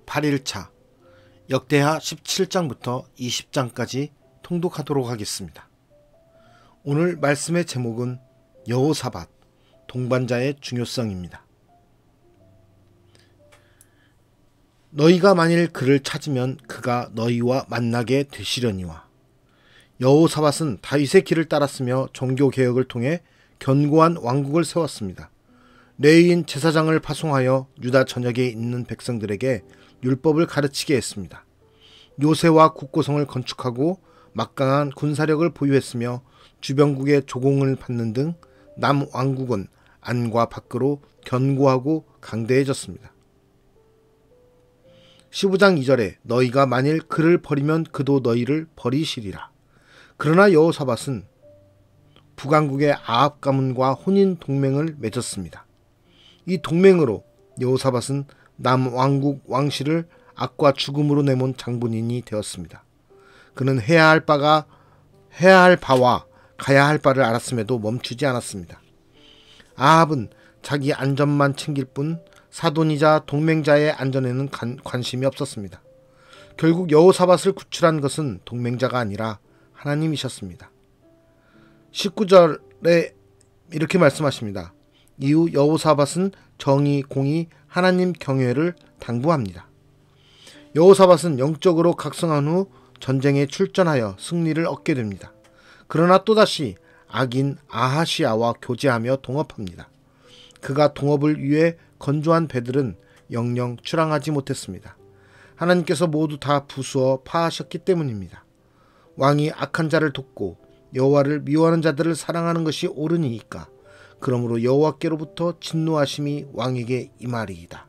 8일차 역대하 17장부터 20장까지 통독하도록 하겠습니다. 오늘 말씀의 제목은 여호사밧, 동반자의 중요성입니다. 너희가 만일 그를 찾으면 그가 너희와 만나게 되시려니와. 여호사밧은 다윗의 길을 따랐으며 종교개혁을 통해 견고한 왕국을 세웠습니다. 레위인 제사장을 파송하여 유다 전역에 있는 백성들에게 율법을 가르치게 했습니다. 요새와 국고성을 건축하고 막강한 군사력을 보유했으며 주변국의 조공을 받는 등 남왕국은 안과 밖으로 견고하고 강대해졌습니다. 15장 2절에 너희가 만일 그를 버리면 그도 너희를 버리시리라. 그러나 여호사밧은 북왕국의 아합 가문과 혼인 동맹을 맺었습니다. 이 동맹으로 여호사밧은 남왕국 왕실을 악과 죽음으로 내몬 장본인이 되었습니다. 그는 해야 할 바와 가야 할 바를 알았음에도 멈추지 않았습니다. 아합은 자기 안전만 챙길 뿐 사돈이자 동맹자의 안전에는 관심이 없었습니다. 결국 여호사밧을 구출한 것은 동맹자가 아니라 하나님이셨습니다. 19절에 이렇게 말씀하십니다. 이후 여호사밧은 정의, 공의, 하나님 경외를 당부합니다. 여호사밧은 영적으로 각성한 후 전쟁에 출전하여 승리를 얻게 됩니다. 그러나 또다시 악인 아하시아와 교제하며 동업합니다. 그가 동업을 위해 건조한 배들은 영영 출항하지 못했습니다. 하나님께서 모두 다 부수어 파하셨기 때문입니다. 왕이 악한 자를 돕고 여호와를 미워하는 자들을 사랑하는 것이 옳으니까. 그러므로 여호와께로부터 진노하심이 왕에게 임하리이다.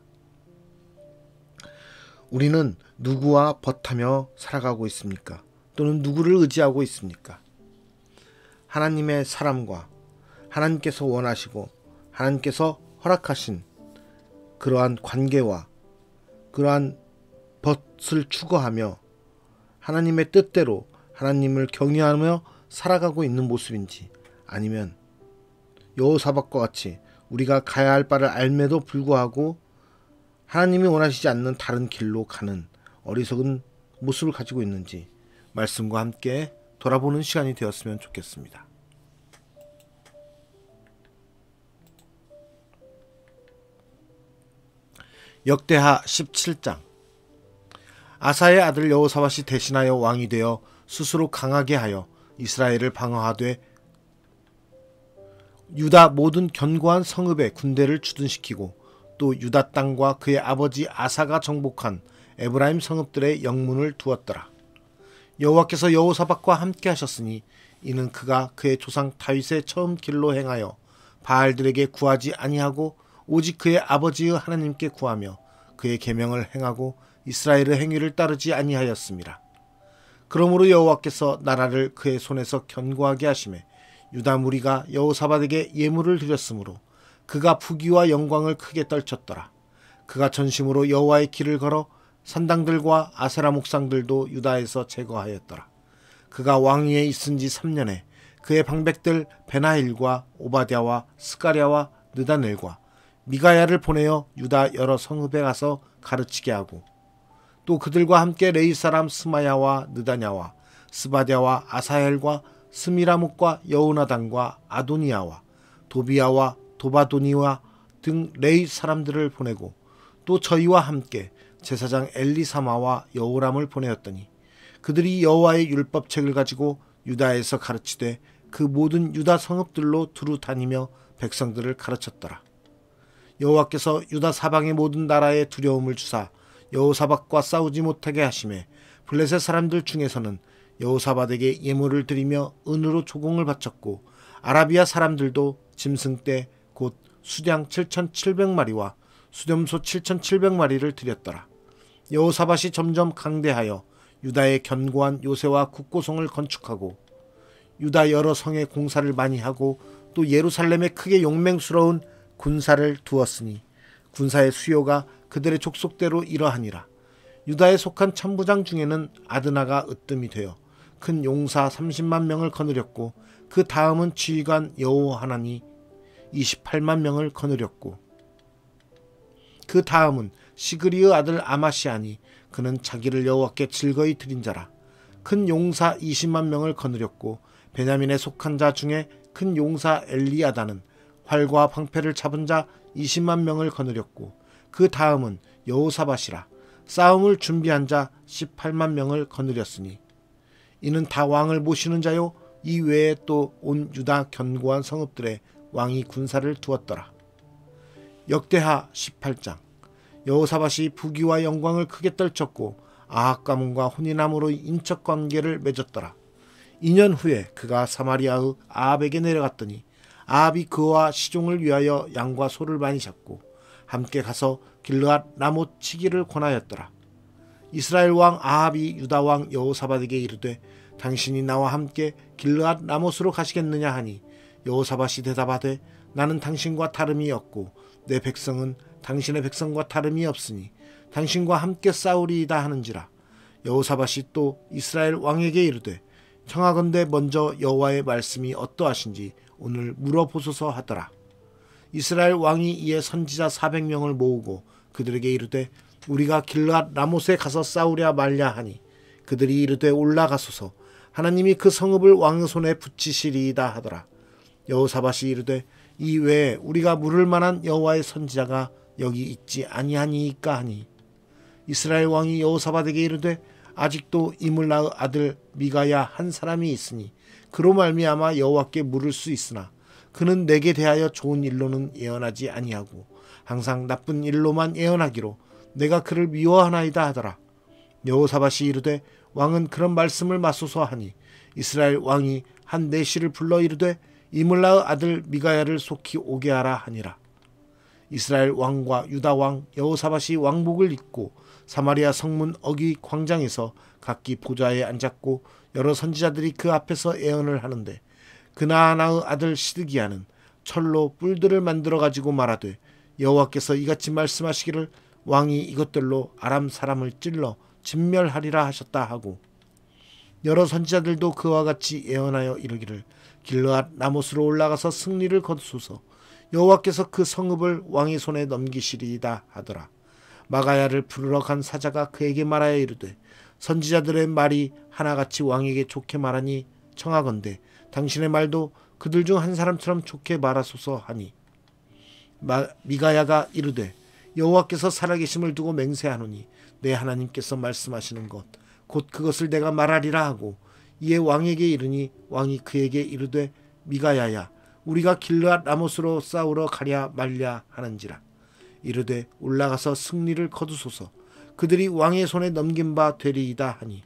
우리는 누구와 벗하며 살아가고 있습니까? 또는 누구를 의지하고 있습니까? 하나님의 사람과 하나님께서 원하시고 하나님께서 허락하신 그러한 관계와 그러한 벗을 추구하며 하나님의 뜻대로 하나님을 경외하며 살아가고 있는 모습인지, 아니면 여호사밧과 같이 우리가 가야 할 바를 알매도 불구하고 하나님이 원하시지 않는 다른 길로 가는 어리석은 모습을 가지고 있는지 말씀과 함께 돌아보는 시간이 되었으면 좋겠습니다. 역대하 17장. 아사의 아들 여호사밧이 대신하여 왕이 되어 스스로 강하게 하여 이스라엘을 방어하되 유다 모든 견고한 성읍에 군대를 주둔시키고 또 유다 땅과 그의 아버지 아사가 정복한 에브라임 성읍들의 영문을 두었더라. 여호와께서 여호사밧과 함께 하셨으니 이는 그가 그의 조상 다윗의 처음 길로 행하여 바알들에게 구하지 아니하고 오직 그의 아버지의 하나님께 구하며 그의 계명을 행하고 이스라엘의 행위를 따르지 아니하였음이라. 그러므로 여호와께서 나라를 그의 손에서 견고하게 하시매 유다 무리가 여호사밧에게 예물을 드렸으므로 그가 부귀와 영광을 크게 떨쳤더라. 그가 전심으로 여호와의 길을 걸어 산당들과 아세라 목상들도 유다에서 제거하였더라. 그가 왕위에 있은 지 3년에 그의 방백들 베나힐과 오바댜와 스가랴와 느다넬과 미가야를 보내어 유다 여러 성읍에 가서 가르치게 하고 또 그들과 함께 레위 사람 스마야와 느다냐와 스바랴와 아사헬과 스미라목과 여호나단과 아도니아와 도비야와 도바도니와 등 레위 사람들을 보내고 또 저희와 함께 제사장 엘리사마와 여호람을 보내었더니 그들이 여호와의 율법책을 가지고 유다에서 가르치되 그 모든 유다 성읍들로 두루 다니며 백성들을 가르쳤더라. 여호와께서 유다 사방의 모든 나라에 두려움을 주사 여호사밧과 싸우지 못하게 하시매 블레셋 사람들 중에서는 여호사밧에게 예물을 드리며 은으로 조공을 바쳤고 아라비아 사람들도 짐승떼 곧 수량 7,700마리와 수렴소 7,700마리를 드렸더라. 여호사밧이 점점 강대하여 유다의 견고한 요새와 국고성을 건축하고 유다 여러 성에 공사를 많이 하고 또 예루살렘에 크게 용맹스러운 군사를 두었으니 군사의 수요가 그들의 족속대로 이러하니라. 유다에 속한 천부장 중에는 아드나가 으뜸이 되어 큰 용사 30만 명을 거느렸고 그 다음은 지휘관 여호하나니 28만 명을 거느렸고 그 다음은 시그리의 아들 아마시아니 그는 자기를 여호와께 즐거이 드린 자라. 큰 용사 20만 명을 거느렸고 베냐민에 속한 자 중에 큰 용사 엘리야다는 활과 방패를 잡은 자 20만 명을 거느렸고 그 다음은 여호사밧이라. 싸움을 준비한 자 18만 명을 거느렸으니 이는 다 왕을 모시는 자요 이 외에 또 온 유다 견고한 성읍들에 왕이 군사를 두었더라. 역대하 18장. 여호사밧이 부귀와 영광을 크게 떨쳤고 아합 가문과 혼인함으로 인척 관계를 맺었더라. 2년 후에 그가 사마리아의 아합에게 내려갔더니 아합이 그와 시종을 위하여 양과 소를 많이 잡고 함께 가서 길르앗 라못 치기를 권하였더라. 이스라엘 왕 아합이 유다 왕 여호사밧에게 이르되 당신이 나와 함께 길르앗 라못으로 가시겠느냐 하니 여호사밧이 대답하되 나는 당신과 다름이 없고 내 백성은 당신의 백성과 다름이 없으니 당신과 함께 싸우리이다 하는지라. 여호사밧이 또 이스라엘 왕에게 이르되 청하건대 먼저 여호와의 말씀이 어떠하신지 오늘 물어보소서 하더라. 이스라엘 왕이 이에 선지자 400명을 모으고 그들에게 이르되 우리가 길르앗 라못에 가서 싸우랴 말랴 하니 그들이 이르되 올라가소서 하나님이 그 성읍을 왕의 손에 붙이시리이다 하더라. 여호사밧이 이르되 이 외에 우리가 물을 만한 여호와의 선지자가 여기 있지 아니하니이까 하니 이스라엘 왕이 여호사밧에게 이르되 아직도 이물라의 아들 미가야 한 사람이 있으니 그로 말미암아 여호와께 물을 수 있으나 그는 내게 대하여 좋은 일로는 예언하지 아니하고 항상 나쁜 일로만 예언하기로 내가 그를 미워하나이다 하더라. 여호사밧이 이르되 왕은 그런 말씀을 마소서 하니 이스라엘 왕이 한 내시를 불러 이르되 이물라의 아들 미가야를 속히 오게 하라 하니라. 이스라엘 왕과 유다 왕 여호사밧이 왕복을 입고 사마리아 성문 어귀 광장에서 각기 보좌에 앉았고 여러 선지자들이 그 앞에서 예언을 하는데 그나아나의 아들 시드기야는 철로 뿔들을 만들어 가지고 말하되 여호와께서 이같이 말씀하시기를 왕이 이것들로 아람 사람을 찔러 진멸하리라 하셨다 하고 여러 선지자들도 그와 같이 예언하여 이르기를 길르앗 라못으로 올라가서 승리를 거두소서 여호와께서 그 성읍을 왕의 손에 넘기시리이다 하더라. 마가야를 부르러 간 사자가 그에게 말하여 이르되 선지자들의 말이 하나같이 왕에게 좋게 말하니 청하건대 당신의 말도 그들 중 한 사람처럼 좋게 말하소서 하니 미가야가 이르되 여호와께서 살아계심을 두고 맹세하노니 내 하나님께서 말씀하시는 것 곧 그것을 내가 말하리라 하고 이에 왕에게 이르니 왕이 그에게 이르되 미가야야 우리가 길르앗 라못으로 싸우러 가랴 말랴 하는지라. 이르되 올라가서 승리를 거두소서 그들이 왕의 손에 넘긴 바 되리이다 하니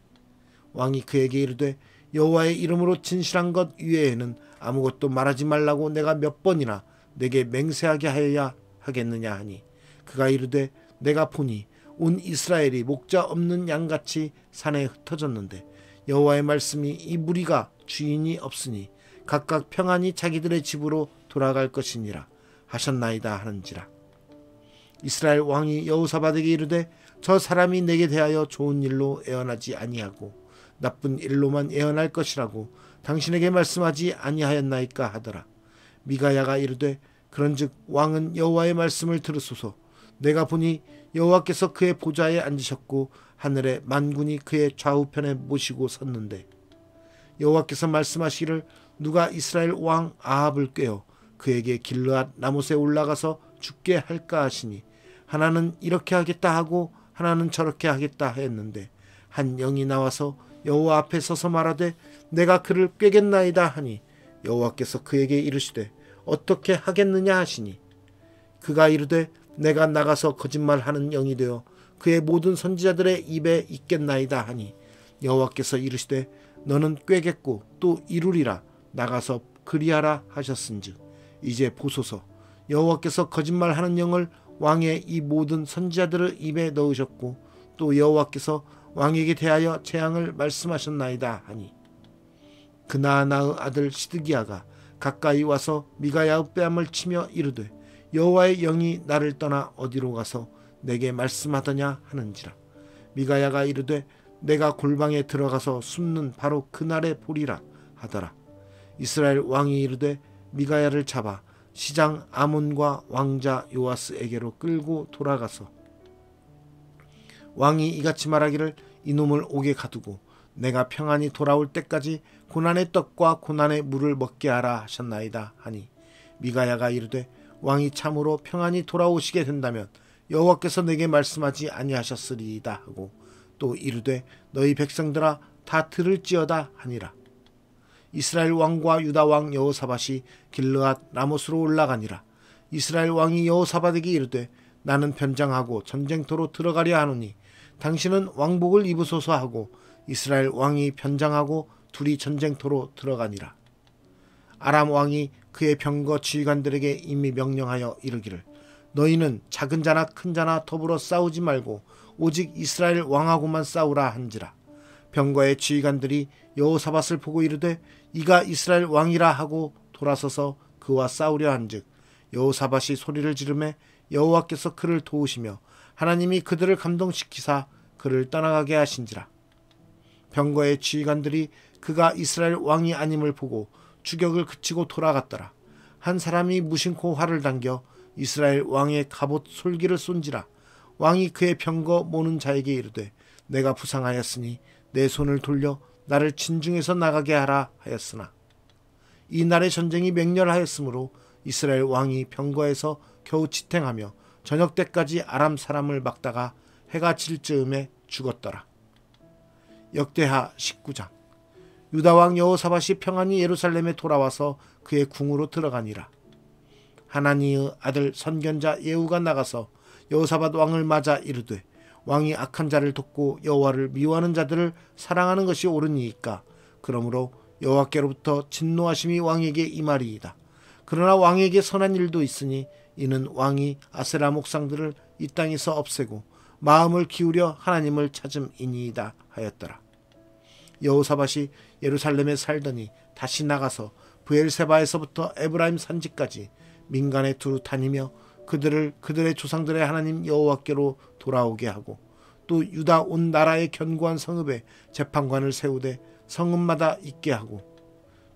왕이 그에게 이르되 여호와의 이름으로 진실한 것 이외에는 아무것도 말하지 말라고 내가 몇 번이나 내게 맹세하게 하여야 하겠느냐 하니 그가 이르되 내가 보니 온 이스라엘이 목자 없는 양같이 산에 흩어졌는데 여호와의 말씀이 이 무리가 주인이 없으니 각각 평안히 자기들의 집으로 돌아갈 것이니라 하셨나이다 하는지라. 이스라엘 왕이 여호사밧에게 이르되 저 사람이 내게 대하여 좋은 일로 예언하지 아니하고 나쁜 일로만 예언할 것이라고 당신에게 말씀하지 아니하였나이까 하더라. 미가야가 이르되 그런즉 왕은 여호와의 말씀을 들으소서 내가 보니 여호와께서 그의 보좌에 앉으셨고 하늘의 만군이 그의 좌우편에 모시고 섰는데 여호와께서 말씀하시기를 누가 이스라엘 왕 아합을 꾀어 그에게 길르앗 라못에 올라가서 죽게 할까 하시니 하나는 이렇게 하겠다 하고 하나는 저렇게 하겠다 했는데 한 영이 나와서 여호와 앞에 서서 말하되 내가 그를 꾀겠나이다 하니 여호와께서 그에게 이르시되 어떻게 하겠느냐 하시니 그가 이르되 내가 나가서 거짓말하는 영이 되어 그의 모든 선지자들의 입에 있겠나이다 하니 여호와께서 이르시되 너는 꾀겠고 또 이루리라 나가서 그리하라 하셨은즉 이제 보소서 여호와께서 거짓말하는 영을 왕의 이 모든 선지자들의 입에 넣으셨고 또 여호와께서 왕에게 대하여 재앙을 말씀하셨나이다 하니 그나아나의 아들 시드기야가 가까이 와서 미가야의 뺨을 치며 이르되 여호와의 영이 나를 떠나 어디로 가서 내게 말씀하더냐 하는지라. 미가야가 이르되 내가 골방에 들어가서 숨는 바로 그날에 보리라 하더라. 이스라엘 왕이 이르되 미가야를 잡아 시장 아몬과 왕자 요아스에게로 끌고 돌아가서 왕이 이같이 말하기를 이놈을 옥에 가두고 내가 평안히 돌아올 때까지 고난의 떡과 고난의 물을 먹게 하라 하셨나이다 하니 미가야가 이르되 왕이 참으로 평안히 돌아오시게 된다면 여호와께서 내게 말씀하지 아니하셨으리이다 하고 또 이르되 너희 백성들아 다 들을지어다 하니라. 이스라엘 왕과 유다 왕 여호사밧이 길르앗 라못으로 올라가니라. 이스라엘 왕이 여호사밧에게 이르되 나는 변장하고 전쟁터로 들어가려 하노니 당신은 왕복을 입으소서 하고 이스라엘 왕이 변장하고 둘이 전쟁터로 들어가니라. 아람 왕이 그의 병거 지휘관들에게 이미 명령하여 이르기를 너희는 작은 자나 큰 자나 더불어 싸우지 말고 오직 이스라엘 왕하고만 싸우라 한지라. 병거의 지휘관들이 여호사밧을 보고 이르되 이가 이스라엘 왕이라 하고 돌아서서 그와 싸우려 한즉 여호사밧이 소리를 지르매 여호와께서 그를 도우시며 하나님이 그들을 감동시키사 그를 떠나가게 하신지라. 병거의 지휘관들이 그가 이스라엘 왕이 아님을 보고 추격을 그치고 돌아갔더라. 한 사람이 무심코 활을 당겨 이스라엘 왕의 갑옷 솔기를 쏜지라. 왕이 그의 병거 모는 자에게 이르되 내가 부상하였으니 내 손을 돌려 나를 진중에서 나가게 하라 하였으나 이 날의 전쟁이 맹렬하였으므로 이스라엘 왕이 병거에서 겨우 지탱하며 저녁 때까지 아람 사람을 막다가 해가 질 즈음에 죽었더라. 역대하 19장. 유다 왕 여호사밧이 평안히 예루살렘에 돌아와서 그의 궁으로 들어가니라. 하나니의 아들 선견자 예후가 나가서 여호사밧 왕을 맞아 이르되 왕이 악한 자를 돕고 여호와를 미워하는 자들을 사랑하는 것이 옳으니이까 그러므로 여호와께로부터 진노하심이 왕에게 임하리이다. 그러나 왕에게 선한 일도 있으니 이는 왕이 아세라 목상들을 이 땅에서 없애고 마음을 기울여 하나님을 찾음이니이다 하였더라. 여호사밧이 예루살렘에 살더니 다시 나가서 브엘세바에서부터 에브라임 산지까지 민간에 두루 다니며 그들의 조상들의 하나님 여호와께로 돌아오게 하고 또 유다 온 나라의 견고한 성읍에 재판관을 세우되 성읍마다 있게 하고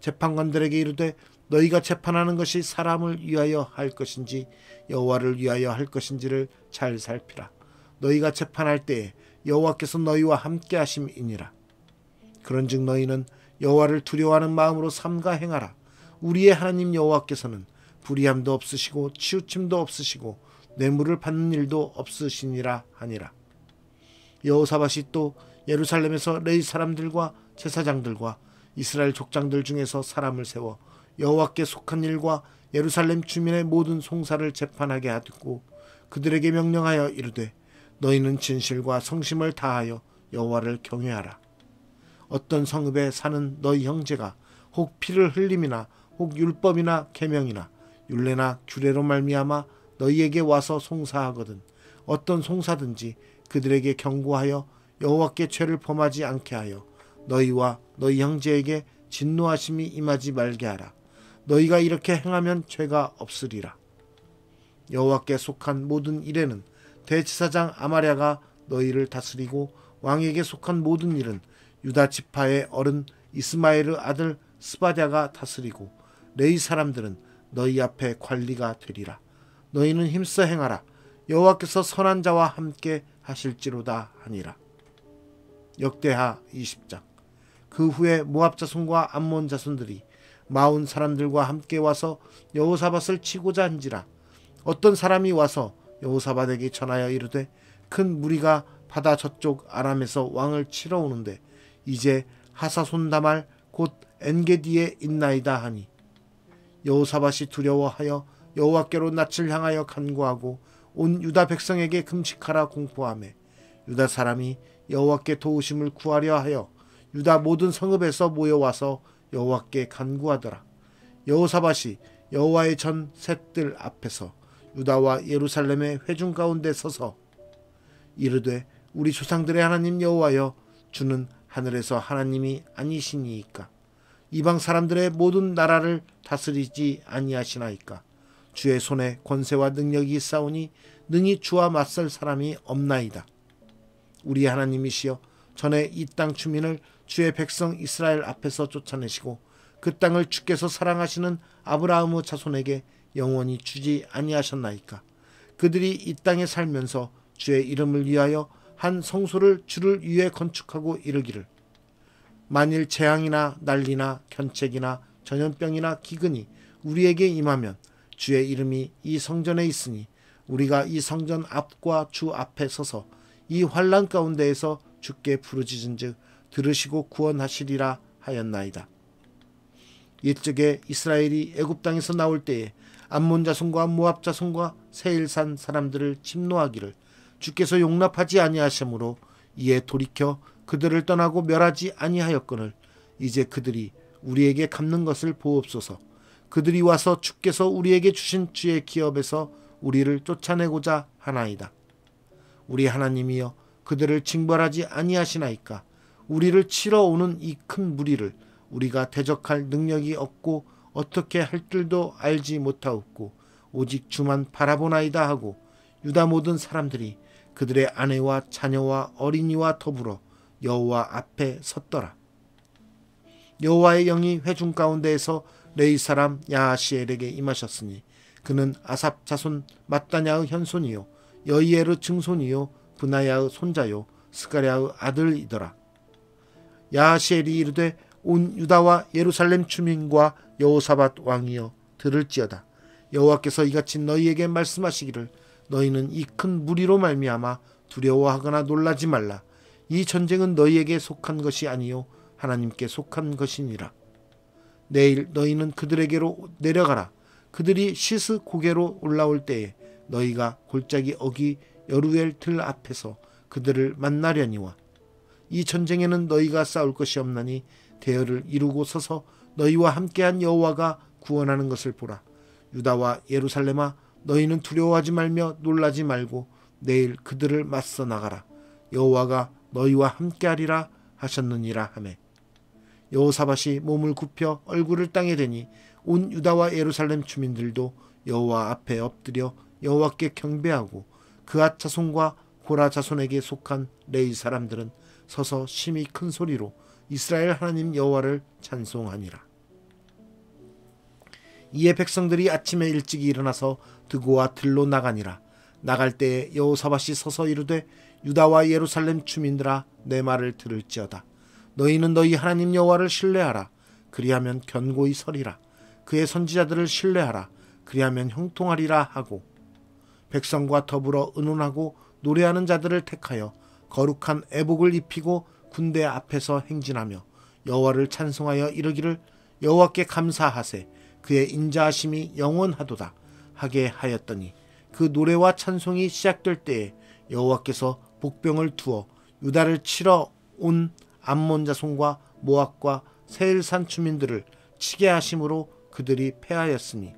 재판관들에게 이르되 너희가 재판하는 것이 사람을 위하여 할 것인지 여호와를 위하여 할 것인지를 잘 살피라. 너희가 재판할 때에 여호와께서 너희와 함께 하심이니라. 그런즉 너희는 여호와를 두려워하는 마음으로 삼가 행하라. 우리의 하나님 여호와께서는 불의함도 없으시고 치우침도 없으시고 뇌물을 받는 일도 없으시니라 하니라. 여호사밧이 또 예루살렘에서 레위 사람들과 제사장들과 이스라엘 족장들 중에서 사람을 세워 여호와께 속한 일과 예루살렘 주민의 모든 송사를 재판하게 하고 그들에게 명령하여 이르되 너희는 진실과 성심을 다하여 여호와를 경외하라. 어떤 성읍에 사는 너희 형제가 혹 피를 흘림이나 혹 율법이나 계명이나 율례나 규례로 말미암아 너희에게 와서 송사하거든 어떤 송사든지 그들에게 경고하여 여호와께 죄를 범하지 않게 하여 너희와 너희 형제에게 진노하심이 임하지 말게 하라. 너희가 이렇게 행하면 죄가 없으리라. 여호와께 속한 모든 일에는 대제사장 아마랴가 너희를 다스리고 왕에게 속한 모든 일은 유다 지파의 어른 이스마엘의 아들 스바랴가 다스리고 레위 사람들은 너희 앞에 관리가 되리라. 너희는 힘써 행하라. 여호와께서 선한 자와 함께 하실지로다 하니라. 역대하 20장. 그 후에 모압 자손과 암몬 자손들이 마온 사람들과 함께 와서 여호사밧을 치고자 한지라. 어떤 사람이 와서 여호사밧에게 전하여 이르되 큰 무리가 바다 저쪽 아람에서 왕을 치러 오는데 이제 하사손다말 곧 엔게디에 있나이다 하니 여호사밧이 두려워하여 여호와께로 낯을 향하여 간구하고 온 유다 백성에게 금식하라 공포하며 유다 사람이 여호와께 도우심을 구하려 하여 유다 모든 성읍에서 모여와서 여호와께 간구하더라. 여호사밧이 여호와의 전 셋들 앞에서 유다와 예루살렘의 회중 가운데 서서 이르되 우리 조상들의 하나님 여호와여 주는 하늘에서 하나님이 아니시니이까 이방 사람들의 모든 나라를 다스리지 아니하시나이까 주의 손에 권세와 능력이 있사오니 능히 주와 맞설 사람이 없나이다. 우리 하나님이시여 전에 이 땅 주민을 주의 백성 이스라엘 앞에서 쫓아내시고 그 땅을 주께서 사랑하시는 아브라함의 자손에게 영원히 주지 아니하셨나이까. 그들이 이 땅에 살면서 주의 이름을 위하여 한 성소를 주를 위해 건축하고 이르기를 만일 재앙이나 난리나 견책이나 전염병이나 기근이 우리에게 임하면 주의 이름이 이 성전에 있으니 우리가 이 성전 앞과 주 앞에 서서 이 환난 가운데에서 주께 부르짖은즉 들으시고 구원하시리라 하였나이다. 이적에 이스라엘이 애굽 땅에서 나올 때에 암몬 자손과 모압 자손과 세일산 사람들을 침노하기를 주께서 용납하지 아니하심으로 이에 돌이켜 그들을 떠나고 멸하지 아니하였거늘 이제 그들이 우리에게 갚는 것을 보옵소서. 그들이 와서 주께서 우리에게 주신 주의 기업에서 우리를 쫓아내고자 하나이다. 우리 하나님이여 그들을 징벌하지 아니하시나이까. 우리를 치러 오는 이 큰 무리를 우리가 대적할 능력이 없고 어떻게 할 줄도 알지 못하옵고 오직 주만 바라보나이다 하고 유다 모든 사람들이 그들의 아내와 자녀와 어린이와 더불어 여호와 앞에 섰더라. 여호와의 영이 회중 가운데에서 레위 사람 야하시엘에게 임하셨으니 그는 아삽 자손 마따냐의 현손이요 여이엘의 증손이요 브나야의 손자요 스가랴의 아들이더라. 야하시엘이 이르되 온 유다와 예루살렘 주민과 여호사밧 왕이여 들을지어다. 여호와께서 이같이 너희에게 말씀하시기를 너희는 이 큰 무리로 말미암아 두려워하거나 놀라지 말라. 이 전쟁은 너희에게 속한 것이 아니요 하나님께 속한 것이니라. 내일 너희는 그들에게로 내려가라. 그들이 시스 고개로 올라올 때에 너희가 골짜기 어기 여루엘 들 앞에서 그들을 만나려니와 이 전쟁에는 너희가 싸울 것이 없나니 대열을 이루고 서서 너희와 함께한 여호와가 구원하는 것을 보라. 유다와 예루살렘아 너희는 두려워하지 말며 놀라지 말고 내일 그들을 맞서 나가라. 여호와가 너희와 함께하리라 하셨느니라 하매 여호사밧이 몸을 굽혀 얼굴을 땅에 대니 온 유다와 예루살렘 주민들도 여호와 앞에 엎드려 여호와께 경배하고 그앗 자손과 고라 자손에게 속한 레위 사람들은 서서 심히 큰 소리로 이스라엘 하나님 여호와를 찬송하니라. 이에 백성들이 아침에 일찍 일어나서 드고와 들로 나가니라. 나갈 때에 여호사밧이 서서 이르되 유다와 예루살렘 주민들아 내 말을 들을지어다. 너희는 너희 하나님 여호와를 신뢰하라. 그리하면 견고히 서리라. 그의 선지자들을 신뢰하라. 그리하면 형통하리라 하고 백성과 더불어 의논하고 노래하는 자들을 택하여 거룩한 애복을 입히고 군대 앞에서 행진하며 여호와를 찬송하여 이르기를 여호와께 감사하세 그의 인자하심이 영원하도다 하게 하였더니 그 노래와 찬송이 시작될 때에 여호와께서 복병을 두어 유다를 치러 온 암몬 자손과 모압과 세일산 주민들을 치게 하심으로 그들이 패하였으니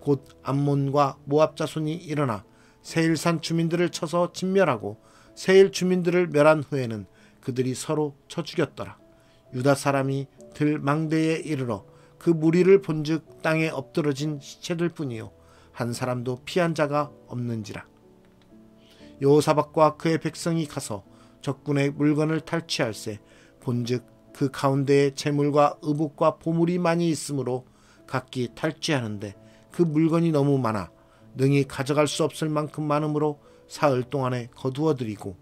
곧 암몬과 모압 자손이 일어나 세일산 주민들을 쳐서 진멸하고 세일 주민들을 멸한 후에는 그들이 서로 쳐 죽였더라. 유다 사람이 들 망대에 이르러 그 무리를 본즉 땅에 엎드러진 시체들 뿐이요 한 사람도 피한 자가 없는지라. 여호사밧과 그의 백성이 가서 적군의 물건을 탈취할세 본즉 그 가운데에 재물과 의복과 보물이 많이 있으므로 각기 탈취하는데 그 물건이 너무 많아 능히 가져갈 수 없을 만큼 많으므로 사흘 동안에 거두어들이고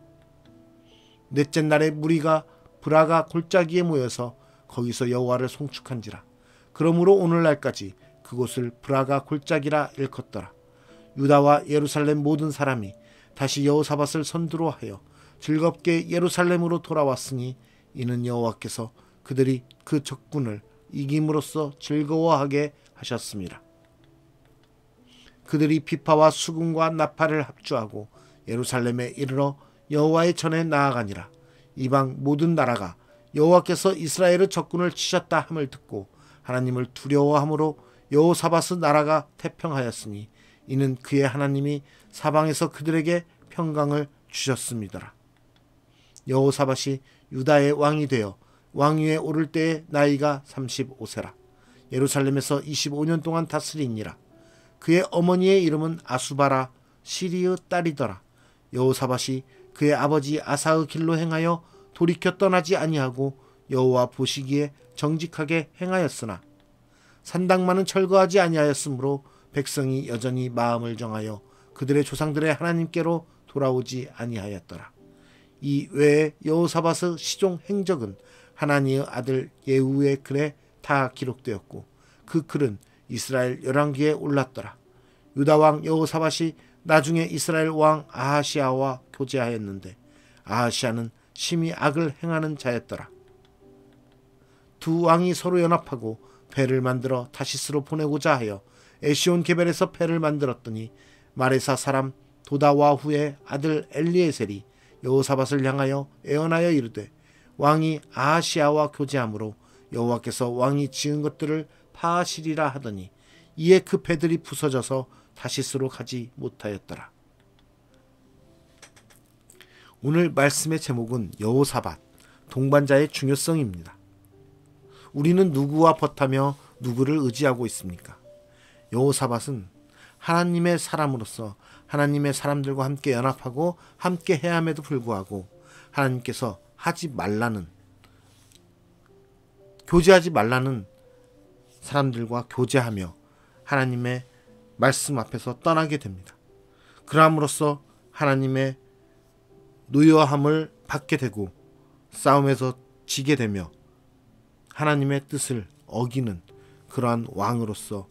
넷째 날에 무리가 브라가 골짜기에 모여서 거기서 여호와를 송축한지라. 그러므로 오늘날까지 그곳을 브라가 골짜기라 일컫더라. 유다와 예루살렘 모든 사람이 다시 여호사밧을 선두로 하여 즐겁게 예루살렘으로 돌아왔으니 이는 여호와께서 그들이 그 적군을 이김으로써 즐거워하게 하셨습니다. 그들이 비파와 수금과 나팔을 합주하고 예루살렘에 이르러 여호와의 전에 나아가니라. 이방 모든 나라가 여호와께서 이스라엘의 적군을 치셨다 함을 듣고 하나님을 두려워함으로 여호사밧의 나라가 태평하였으니 이는 그의 하나님이 사방에서 그들에게 평강을 주셨음이더라. 여호사밧이 유다의 왕이 되어 왕위에 오를 때의 나이가 35세라. 예루살렘에서 25년 동안 다스리니라. 그의 어머니의 이름은 아수바라 시리의 딸이더라. 여호사밧이 그의 아버지 아사의 길로 행하여 돌이켜 떠나지 아니하고 여호와 보시기에 정직하게 행하였으나 산당만은 철거하지 아니하였으므로 백성이 여전히 마음을 정하여 그들의 조상들의 하나님께로 돌아오지 아니하였더라. 이 외에 여호사밧의 시종 행적은 하나니의 아들 예후의 글에 다 기록되었고 그 글은 이스라엘 열왕기에 올랐더라. 유다 왕 여호사밧이 나중에 이스라엘 왕 아하시아와 교제하였는데 아하시아는 심히 악을 행하는 자였더라. 두 왕이 서로 연합하고 배를 만들어 다시스로 보내고자 하여 에시온 게벨에서 배를 만들었더니 마레사 사람 도다와후의 아들 엘리에셀이 여호사밧을 향하여 애언하여 이르되 왕이 아하시아와 교제하므로 여호와께서 왕이 지은 것들을 파하시리라 하더니 이에 그 배들이 부서져서 다시스로 가지 못하였더라. 오늘 말씀의 제목은 여호사밧, 동반자의 중요성입니다. 우리는 누구와 벗하며 누구를 의지하고 있습니까? 여호사밧은 하나님의 사람으로서 하나님의 사람들과 함께 연합하고 함께 해야 함에도 불구하고 하나님께서 교제하지 말라는 사람들과 교제하며 하나님의 말씀 앞에서 떠나게 됩니다. 그럼으로써 하나님의 노여함을 받게 되고 싸움에서 지게 되며 하나님의 뜻을 어기는 그러한 왕으로서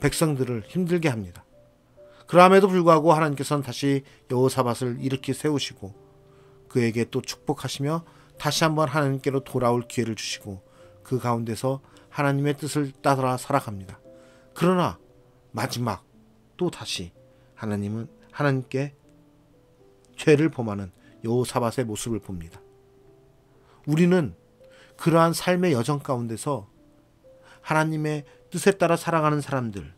백성들을 힘들게 합니다. 그럼에도 불구하고 하나님께서는 다시 여호사밧을 일으켜 세우시고 그에게 또 축복하시며 다시 한번 하나님께로 돌아올 기회를 주시고 그 가운데서 하나님의 뜻을 따라 살아갑니다. 그러나 마지막 또 다시 하나님은 하나님께 죄를 범하는 여호사밧의 모습을 봅니다. 우리는 그러한 삶의 여정 가운데서 하나님의 뜻에 따라 살아가는 사람들,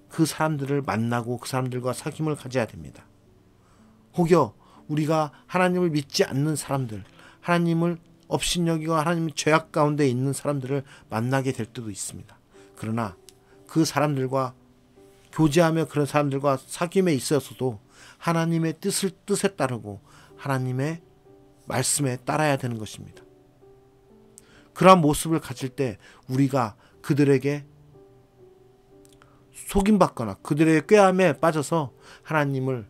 그 사람들을 만나고 그 사람들과 사귐을 가져야 됩니다. 혹여 우리가 하나님을 믿지 않는 사람들, 하나님을 업신여기고 하나님의 죄악 가운데 있는 사람들을 만나게 될 때도 있습니다. 그러나 그 사람들과 교제하며 그런 사람들과 사귐에 있어서도 하나님의 뜻에 따르고 하나님의 말씀에 따라야 되는 것입니다. 그러한 모습을 가질 때 우리가 그들에게 속임받거나 그들의 꾀함에 빠져서 하나님을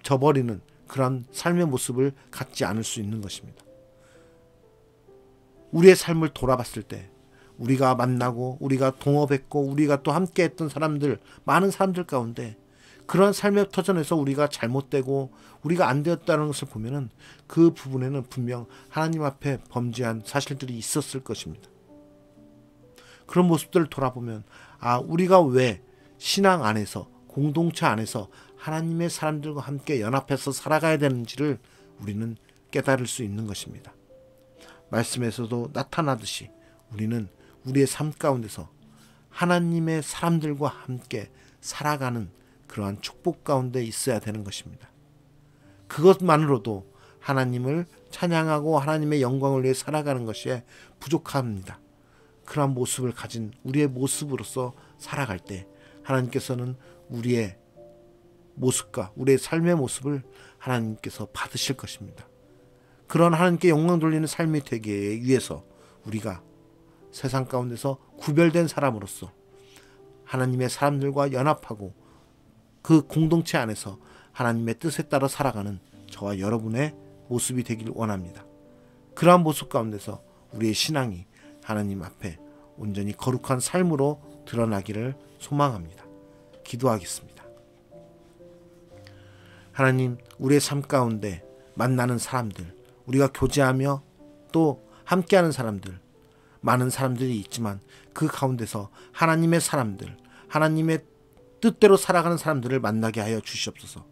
저버리는 그런 삶의 모습을 갖지 않을 수 있는 것입니다. 우리의 삶을 돌아봤을 때 우리가 만나고 우리가 동업했고 우리가 또 함께했던 사람들, 많은 사람들 가운데 그런 삶의 터전에서 우리가 잘못되고 우리가 안 되었다는 것을 보면은 그 부분에는 분명 하나님 앞에 범죄한 사실들이 있었을 것입니다. 그런 모습들을 돌아보면 우리가 왜 신앙 안에서 공동체 안에서 하나님의 사람들과 함께 연합해서 살아가야 되는지를 우리는 깨달을 수 있는 것입니다. 말씀에서도 나타나듯이 우리는 우리의 삶 가운데서 하나님의 사람들과 함께 살아가는 그러한 축복 가운데 있어야 되는 것입니다. 그것만으로도 하나님을 찬양하고 하나님의 영광을 위해 살아가는 것이 부족합니다. 그러한 모습을 가진 우리의 모습으로서 살아갈 때 하나님께서는 우리의 모습과 우리의 삶의 모습을 하나님께서 받으실 것입니다. 그런 하나님께 영광 돌리는 삶이 되기 위해서 우리가 세상 가운데서 구별된 사람으로서 하나님의 사람들과 연합하고 그 공동체 안에서 하나님의 뜻에 따라 살아가는 저와 여러분의 모습이 되길 원합니다. 그러한 모습 가운데서 우리의 신앙이 하나님 앞에 온전히 거룩한 삶으로 드러나기를 소망합니다. 기도하겠습니다. 하나님, 우리의 삶 가운데 만나는 사람들, 우리가 교제하며 또 함께하는 사람들, 많은 사람들이 있지만 그 가운데서 하나님의 사람들, 하나님의 뜻대로 살아가는 사람들을 만나게 하여 주시옵소서.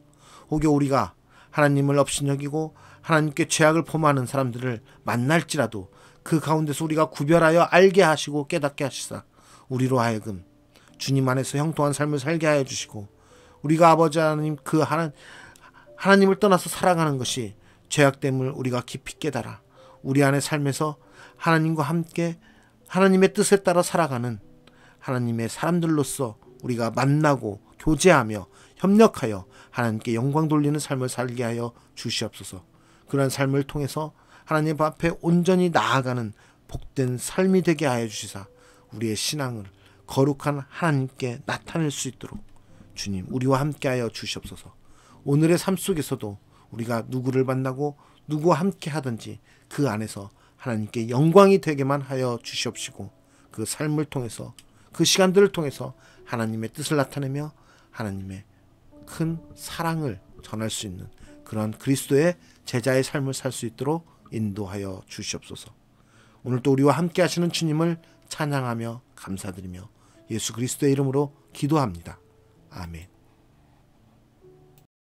혹여 우리가 하나님을 업신여기고 하나님께 죄악을 범하는 사람들을 만날지라도 그 가운데서 우리가 구별하여 알게 하시고 깨닫게 하시사 우리로 하여금 주님 안에서 형통한 삶을 살게 하여 주시고 우리가 아버지 하나님 그 하나님을 떠나서 살아가는 것이 죄악됨을 우리가 깊이 깨달아 우리 안의 삶에서 하나님과 함께 하나님의 뜻에 따라 살아가는 하나님의 사람들로서 우리가 만나고 교제하며 협력하여 하나님께 영광 돌리는 삶을 살게 하여 주시옵소서. 그러한 삶을 통해서 하나님 앞에 온전히 나아가는 복된 삶이 되게 하여 주시사 우리의 신앙을 거룩한 하나님께 나타낼 수 있도록 주님 우리와 함께 하여 주시옵소서. 오늘의 삶 속에서도 우리가 누구를 만나고 누구와 함께 하든지 그 안에서 하나님께 영광이 되게만 하여 주시옵시고, 그 삶을 통해서, 그 시간들을 통해서 하나님의 뜻을 나타내며 하나님의 큰 사랑을 전할 수 있는 그런 그리스도의 제자의 삶을 살 수 있도록 인도하여 주시옵소서. 오늘도 우리와 함께 하시는 주님을 찬양하며 감사드리며 예수 그리스도의 이름으로 기도합니다. 아멘.